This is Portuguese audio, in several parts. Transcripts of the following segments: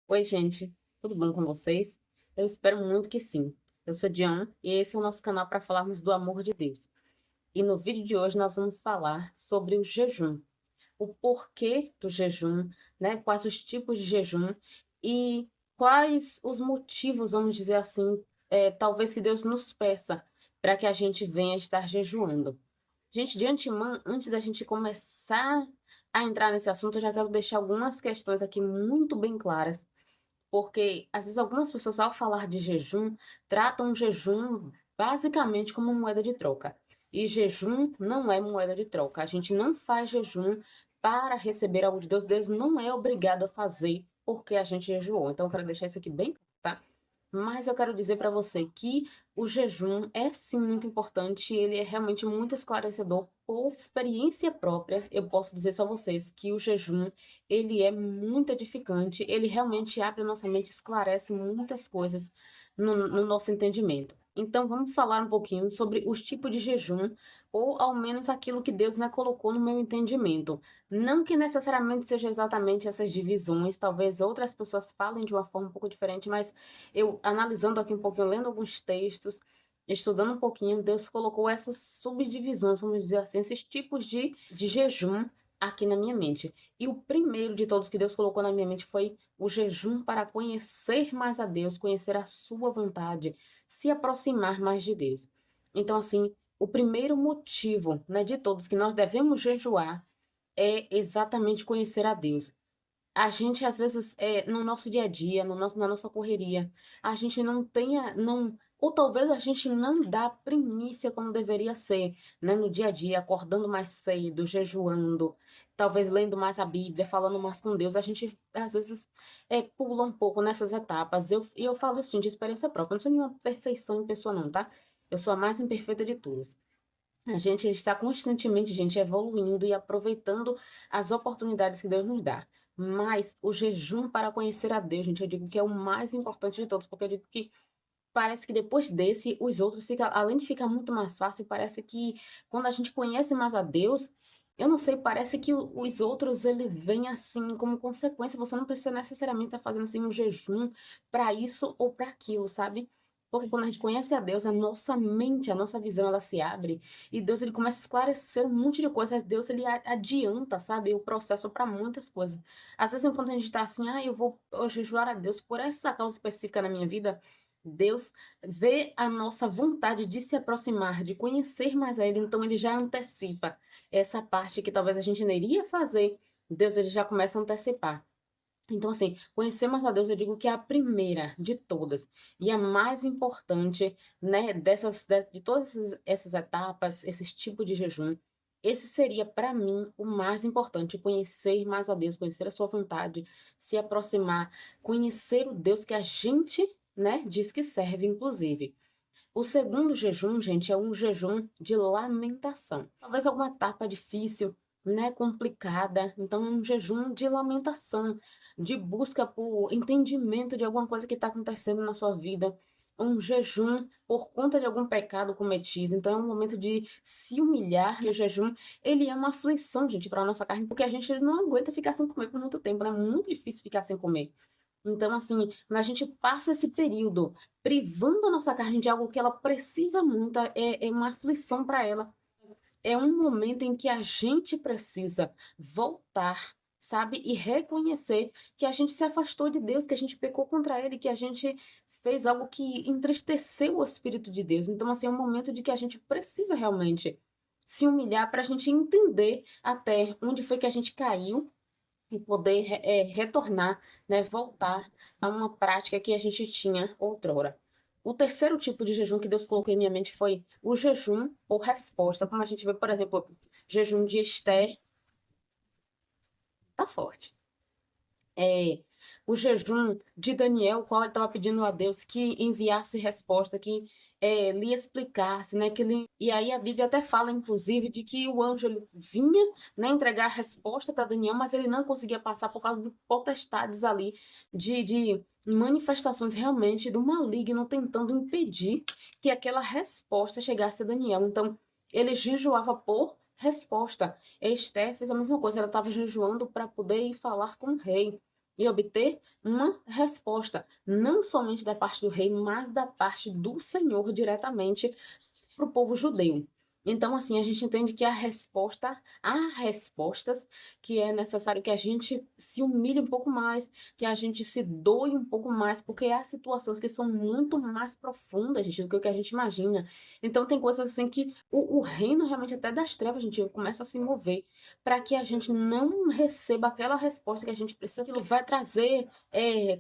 Oi, gente, tudo bom com vocês? Eu espero muito que sim. Eu sou Diana e esse é o nosso canal para falarmos do amor de Deus. E no vídeo de hoje nós vamos falar sobre o jejum, o porquê do jejum, né? Quais os tipos de jejum e quais os motivos, vamos dizer assim, talvez que Deus nos peça para que a gente venha estar jejuando. Gente, de antemão, antes da gente começar a entrar nesse assunto, eu já quero deixar algumas questões aqui muito bem claras porque, às vezes, algumas pessoas, ao falar de jejum, tratam o jejum basicamente como moeda de troca. E jejum não é moeda de troca. A gente não faz jejum para receber algo de Deus. Deus não é obrigado a fazer porque a gente jejuou. Então, eu quero deixar isso aqui bem claro, tá? Mas eu quero dizer para você que o jejum é sim muito importante, ele é realmente muito esclarecedor. Por experiência própria, eu posso dizer só a vocês que o jejum, ele é muito edificante, ele realmente abre a nossa mente, esclarece muitas coisas no nosso entendimento. Então, vamos falar um pouquinho sobre os tipos de jejum, ou ao menos aquilo que Deus, né, colocou no meu entendimento. Não que necessariamente seja exatamente essas divisões, talvez outras pessoas falem de uma forma um pouco diferente, mas eu analisando aqui um pouquinho, lendo alguns textos, estudando um pouquinho, Deus colocou essas subdivisões, vamos dizer assim, esses tipos de jejum aqui na minha mente. E o primeiro de todos que Deus colocou na minha mente foi o jejum para conhecer mais a Deus, conhecer a sua vontade, se aproximar mais de Deus. Então, assim, o primeiro motivo, né, de todos que nós devemos jejuar é exatamente conhecer a Deus. A gente, às vezes, no nosso dia a dia, na nossa correria, a gente não tenha, não, ou talvez a gente não dá primícia como deveria ser, né? No dia a dia, acordando mais cedo, jejuando, talvez lendo mais a Bíblia, falando mais com Deus, a gente, às vezes, pula um pouco nessas etapas. E eu falo isso de experiência própria, eu não sou nenhuma perfeição em pessoa não, tá? Eu sou a mais imperfeita de todas. A gente está constantemente, gente, evoluindo e aproveitando as oportunidades que Deus nos dá. Mas o jejum para conhecer a Deus, gente, eu digo que é o mais importante de todos, porque eu digo que parece que depois desse, os outros ficam, além de ficar muito mais fácil, parece que quando a gente conhece mais a Deus, eu não sei, parece que os outros, ele vem assim, como consequência, você não precisa necessariamente estar fazendo assim um jejum para isso ou para aquilo, sabe? Porque quando a gente conhece a Deus, a nossa mente, a nossa visão, ela se abre e Deus, ele começa a esclarecer um monte de coisas. Deus, ele adianta, sabe, o processo para muitas coisas. Às vezes, enquanto a gente está assim, eu vou jejuar a Deus por essa causa específica na minha vida, Deus vê a nossa vontade de se aproximar, de conhecer mais a Ele, então Ele já antecipa essa parte que talvez a gente não iria fazer. Deus, ele já começa a antecipar. Então, assim, conhecer mais a Deus, eu digo que é a primeira de todas e a mais importante, né, de todas essas etapas, esses tipos de jejum. Esse seria, para mim, o mais importante, conhecer mais a Deus, conhecer a sua vontade, se aproximar, conhecer o Deus que a gente, né, diz que serve, inclusive. O segundo jejum, gente, é um jejum de lamentação. Talvez alguma etapa difícil, né, complicada. Então, é um jejum de lamentação, de busca por entendimento de alguma coisa que está acontecendo na sua vida. Um jejum por conta de algum pecado cometido. Então, é um momento de se humilhar. E o jejum, ele é uma aflição, gente, para a nossa carne, porque a gente não aguenta ficar sem comer por muito tempo, né? É muito difícil ficar sem comer. Então, assim, quando a gente passa esse período privando a nossa carne de algo que ela precisa muito, é uma aflição para ela. É um momento em que a gente precisa voltar, sabe? E reconhecer que a gente se afastou de Deus, que a gente pecou contra Ele, que a gente fez algo que entristeceu o Espírito de Deus. Então, assim, é um momento de que a gente precisa realmente se humilhar para a gente entender até onde foi que a gente caiu e poder retornar, né, voltar a uma prática que a gente tinha outrora. O terceiro tipo de jejum que Deus colocou em minha mente foi o jejum por resposta, como a gente vê, por exemplo, jejum de Esther, tá forte. É, o jejum de Daniel, qual ele estava pedindo a Deus que enviasse resposta, que lhe explicasse, né? E aí a Bíblia até fala, inclusive, de que o anjo ele vinha, né, entregar a resposta para Daniel, mas ele não conseguia passar por causa de potestades ali, de manifestações realmente do maligno tentando impedir que aquela resposta chegasse a Daniel. Então, ele jejuava por resposta. Esther fez a mesma coisa, ela estava jejuando para poder ir falar com o rei. e obter uma resposta, não somente da parte do rei, mas da parte do Senhor diretamente para o povo judeu. Então, assim, a gente entende que há respostas que é necessário que a gente se humilhe um pouco mais, que a gente se doe um pouco mais, porque há situações que são muito mais profundas, gente, do que o que a gente imagina. Então, tem coisas assim que o reino realmente até das trevas, a gente começa a se mover para que a gente não receba aquela resposta que a gente precisa. Aquilo vai trazer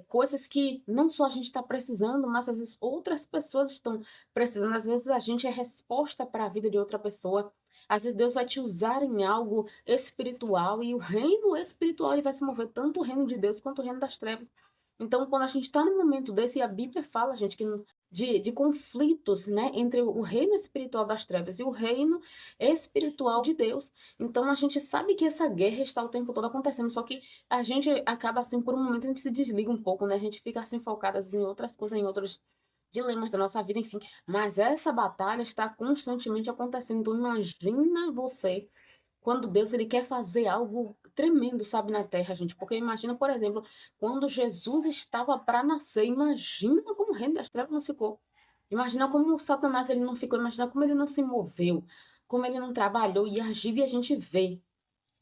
coisas que não só a gente está precisando, mas às vezes outras pessoas estão precisando. Às vezes a gente é resposta para a vida de outra pessoa. Às vezes Deus vai te usar em algo espiritual e o reino espiritual ele vai se mover tanto o reino de Deus quanto o reino das trevas. Então, quando a gente está num momento desse, e a Bíblia fala, gente, que de conflitos, né, entre o reino espiritual das trevas e o reino espiritual de Deus. Então, a gente sabe que essa guerra está o tempo todo acontecendo, só que a gente acaba assim, por um momento, a gente se desliga um pouco, né, a gente fica assim focada em outras coisas, em outros dilemas da nossa vida, enfim. Mas essa batalha está constantemente acontecendo. Então, imagina você quando Deus ele quer fazer algo tremendo, sabe, na terra, gente. Porque imagina, por exemplo, quando Jesus estava para nascer, imagina como o reino das trevas não ficou. Imagina como o Satanás ele não ficou, imagina como ele não se moveu, como ele não trabalhou e agiu e a gente vê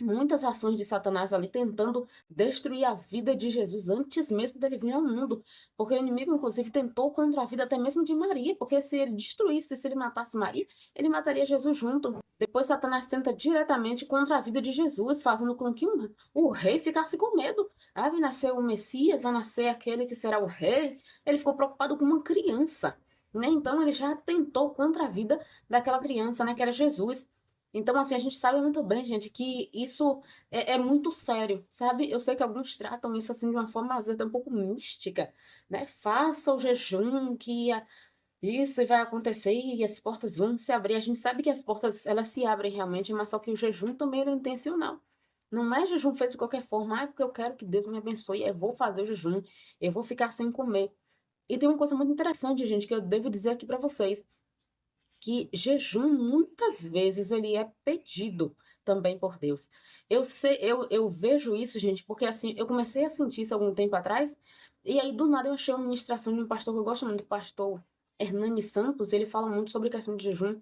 muitas ações de Satanás ali tentando destruir a vida de Jesus antes mesmo dele vir ao mundo. Porque o inimigo, inclusive, tentou contra a vida até mesmo de Maria, porque se ele destruísse, se ele matasse Maria, ele mataria Jesus junto. Depois Satanás tenta diretamente contra a vida de Jesus, fazendo com que o rei ficasse com medo. Ah, vai nascer o Messias, vai nascer aquele que será o rei. Ele ficou preocupado com uma criança, né? Então ele já tentou contra a vida daquela criança, né, que era Jesus. Então, assim, a gente sabe muito bem, gente, que isso é muito sério, sabe? Eu sei que alguns tratam isso, assim, de uma forma, às vezes, até um pouco mística, né? Faça o jejum, isso vai acontecer e as portas vão se abrir. A gente sabe que as portas, elas se abrem realmente, mas só que o jejum também é intencional. Não é jejum feito de qualquer forma, é porque eu quero que Deus me abençoe, eu vou fazer o jejum, eu vou ficar sem comer. E tem uma coisa muito interessante, gente, que eu devo dizer aqui pra vocês que jejum muitas vezes ele é pedido também por Deus. Eu sei, eu vejo isso, gente, porque assim, eu comecei a sentir isso algum tempo atrás, e aí do nada eu achei uma ministração de um pastor que eu gosto muito, o pastor Hernani Santos, ele fala muito sobre questão de jejum,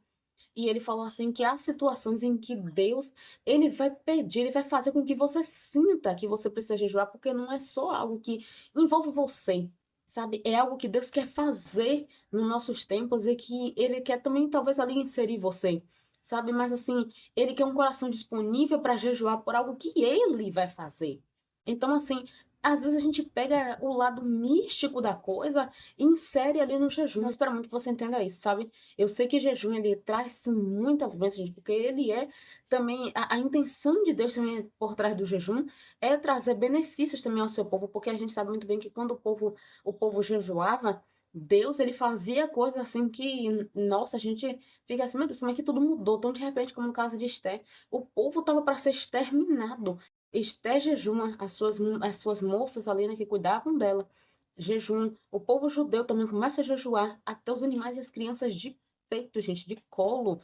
e ele falou assim que há situações em que Deus, ele vai pedir, ele vai fazer com que você sinta que você precisa jejuar, porque não é só algo que envolve você, sabe? É algo que Deus quer fazer nos nossos tempos e que ele quer também talvez ali inserir você, sabe? Mas assim, ele quer um coração disponível para jejuar por algo que ele vai fazer. Então, assim, às vezes a gente pega o lado místico da coisa e insere ali no jejum. Eu espero muito que você entenda isso, sabe? Eu sei que jejum ele traz sim, muitas bênçãos, porque ele é também a intenção de Deus também por trás do jejum é trazer benefícios também ao seu povo, porque a gente sabe muito bem que quando o povo jejuava, Deus ele fazia coisas assim que, nossa, a gente fica assim, meu Deus, como é que tudo mudou? Tão de repente, como no caso de Esté, o povo estava para ser exterminado. Esté jejuma, as suas moças ali, né, que cuidavam dela jejum. O povo judeu também começa a jejuar, até os animais e as crianças de peito, gente, de colo,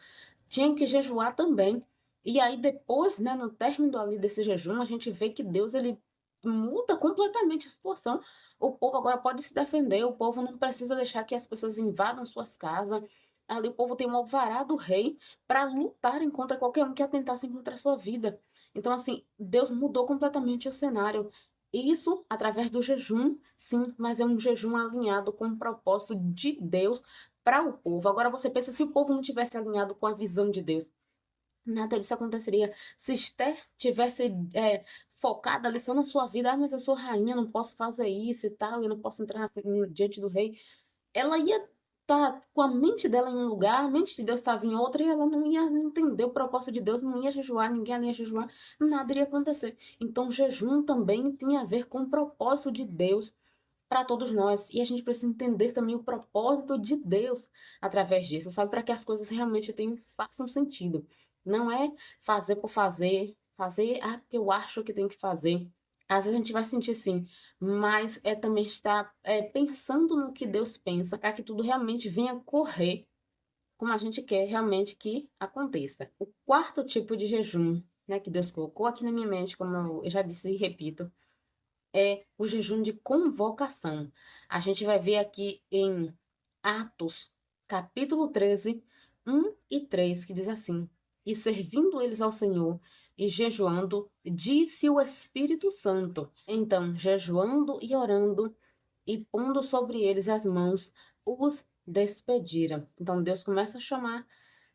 tinham que jejuar também. E aí depois, né, no término ali desse jejum, a gente vê que Deus ele muda completamente a situação. O povo agora pode se defender, o povo não precisa deixar que as pessoas invadam suas casas. Ali o povo tem um alvará do rei para lutarem contra qualquer um que atentasse contra a sua vida. Então, assim, Deus mudou completamente o cenário. Isso através do jejum, sim, mas é um jejum alinhado com o propósito de Deus para o povo. Agora você pensa se o povo não tivesse alinhado com a visão de Deus, nada disso aconteceria. Se Esther tivesse focada ali só na sua vida, ah, mas eu sou rainha, não posso fazer isso e tal, eu não posso entrar diante do rei, ela ia estar com a mente dela em um lugar, a mente de Deus estava em outra, e ela não ia entender o propósito de Deus, não ia jejuar, ninguém ali ia jejuar, nada iria acontecer. Então, o jejum também tem a ver com o propósito de Deus para todos nós. E a gente precisa entender também o propósito de Deus através disso, sabe? Para que as coisas realmente façam sentido. Não é fazer por fazer, fazer, porque eu acho que tem que fazer. Às vezes a gente vai sentir assim, mas é também estar pensando no que Deus pensa para que tudo realmente venha correr como a gente quer realmente que aconteça. O quarto tipo de jejum, né, que Deus colocou aqui na minha mente, como eu já disse e repito, é o jejum de convocação. A gente vai ver aqui em Atos, capítulo 13, 1 e 3, que diz assim: E servindo eles ao Senhor e jejuando, disse o Espírito Santo. Então, jejuando e orando e pondo sobre eles as mãos, os despediram. Então, Deus começa a chamar,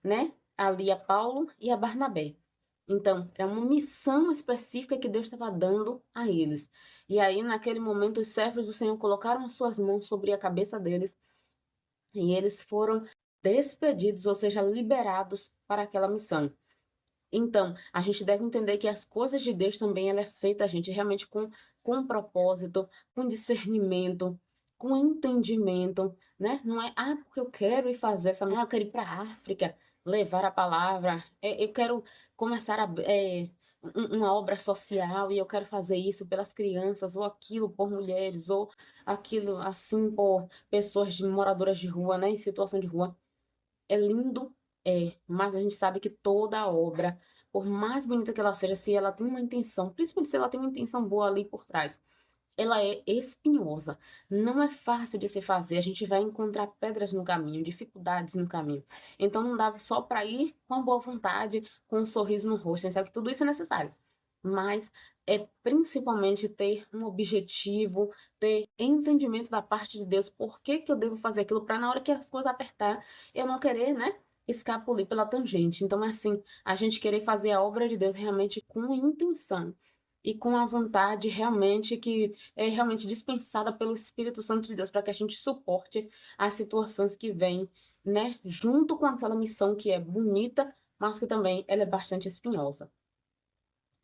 né, ali a Paulo e a Barnabé. Então, era uma missão específica que Deus estava dando a eles. E aí, naquele momento, os servos do Senhor colocaram as suas mãos sobre a cabeça deles e eles foram despedidos, ou seja, liberados para aquela missão. Então, a gente deve entender que as coisas de Deus também ela é feita, a gente, realmente com propósito, com discernimento, com entendimento, né? Não é, porque eu quero ir fazer essa missão, eu quero ir para a África, levar a palavra, eu quero começar uma obra social e eu quero fazer isso pelas crianças, ou aquilo por mulheres, ou aquilo assim por pessoas moradoras de rua, né? Em situação de rua. É lindo, mas a gente sabe que toda obra, por mais bonita que ela seja, se ela tem uma intenção, principalmente se ela tem uma intenção boa ali por trás, ela é espinhosa. Não é fácil de se fazer. A gente vai encontrar pedras no caminho, dificuldades no caminho. Então não dá só para ir com boa vontade, com um sorriso no rosto. A gente sabe que tudo isso é necessário. Mas é principalmente ter um objetivo, ter entendimento da parte de Deus, por que que eu devo fazer aquilo, para na hora que as coisas apertar, eu não querer, né, escapulir pela tangente. Então é assim, a gente querer fazer a obra de Deus realmente com intenção e com a vontade realmente que é realmente dispensada pelo Espírito Santo de Deus, para que a gente suporte as situações que vêm, né, junto com aquela missão que é bonita, mas que também ela é bastante espinhosa.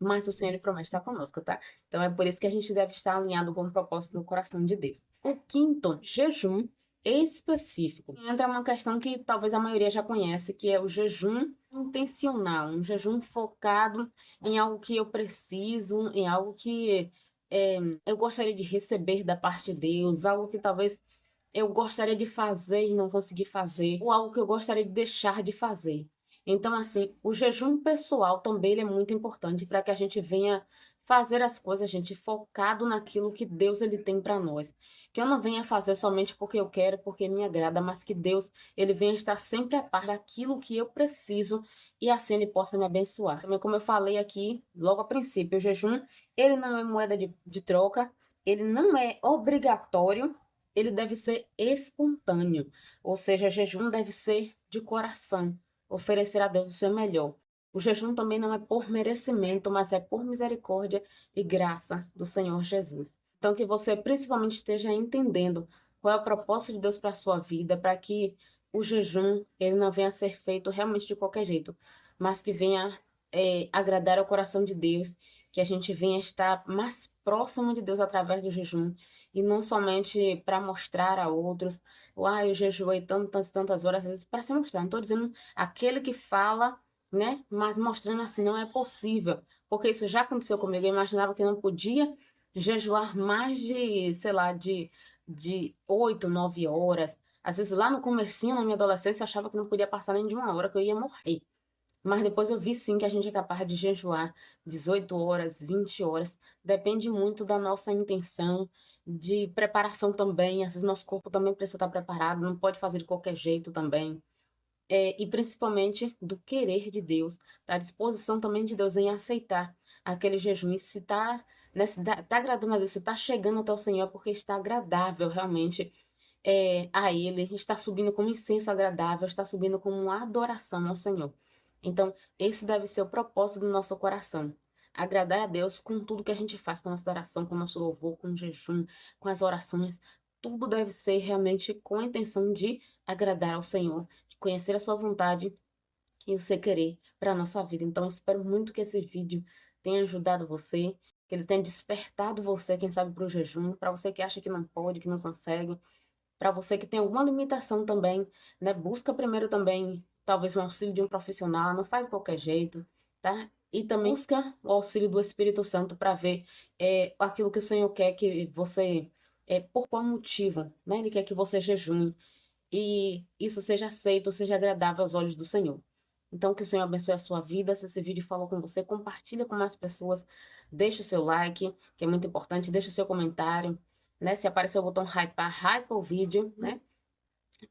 Mas o Senhor ele promete estar conosco, tá? Então é por isso que a gente deve estar alinhado com o propósito do coração de Deus. O quinto, jejum específico. Entra uma questão que talvez a maioria já conhece, que é o jejum intencional, um jejum focado em algo que eu preciso, em algo que eu gostaria de receber da parte de Deus, algo que talvez eu gostaria de fazer e não consegui fazer, ou algo que eu gostaria de deixar de fazer. Então, assim, o jejum pessoal também ele é muito importante para que a gente venha fazer as coisas, gente, focado naquilo que Deus ele tem para nós. Que eu não venha fazer somente porque eu quero, porque me agrada, mas que Deus ele venha estar sempre a par daquilo que eu preciso e assim ele possa me abençoar. Também, como eu falei aqui, logo a princípio, o jejum, ele não é moeda de troca, ele não é obrigatório, ele deve ser espontâneo, ou seja, jejum deve ser de coração, oferecer a Deus o seu melhor. O jejum também não é por merecimento, mas é por misericórdia e graça do Senhor Jesus. Então, que você principalmente esteja entendendo qual é o propósito de Deus para a sua vida, para que o jejum ele não venha a ser feito realmente de qualquer jeito, mas que venha agradar ao coração de Deus, que a gente venha estar mais próximo de Deus através do jejum, e não somente para mostrar a outros, eu jejuei tantas, tantas horas, às vezes para se mostrar. Não estou dizendo aquele que fala, né? Mas mostrando assim não é possível, porque isso já aconteceu comigo. Eu imaginava que eu não podia jejuar mais de, sei lá, de 8, 9 horas. Às vezes lá no comecinho, na minha adolescência, eu achava que não podia passar nem de 1 hora, que eu ia morrer. Mas depois eu vi sim que a gente é capaz de jejuar 18 horas, 20 horas. Depende muito da nossa intenção, de preparação também. Às vezes nosso corpo também precisa estar preparado, não pode fazer de qualquer jeito também. E principalmente do querer de Deus, da disposição também de Deus em aceitar aquele jejum. E se está, né, se tá agradando a Deus, se está chegando até o Senhor, é porque está agradável realmente a Ele, está subindo como incenso agradável, está subindo como uma adoração ao Senhor. Então, esse deve ser o propósito do nosso coração. Agradar a Deus com tudo que a gente faz, com a nossa adoração, com o nosso louvor, com o jejum, com as orações. Tudo deve ser realmente com a intenção de agradar ao Senhor, de conhecer a sua vontade e o seu querer para a nossa vida. Então, eu espero muito que esse vídeo tenha ajudado você, que ele tenha despertado você, quem sabe, para o jejum, para você que acha que não pode, que não consegue. Para você que tem alguma limitação também, né? Busca primeiro também, talvez, um auxílio de um profissional, não faz de qualquer jeito, tá? E também busca o auxílio do Espírito Santo para ver aquilo que o Senhor quer que você, por qual motivo, né? Ele quer que você jejune e isso seja aceito, seja agradável aos olhos do Senhor. Então, que o Senhor abençoe a sua vida. Se esse vídeo falou com você, compartilha com mais pessoas. Deixa o seu like, que é muito importante, deixa o seu comentário, né? Se aparecer o botão hypar, hypa o vídeo, né?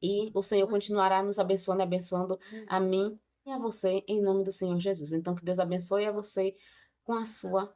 E o Senhor continuará nos abençoando e abençoando a mim e a você, em nome do Senhor Jesus. Então, que Deus abençoe a você com a sua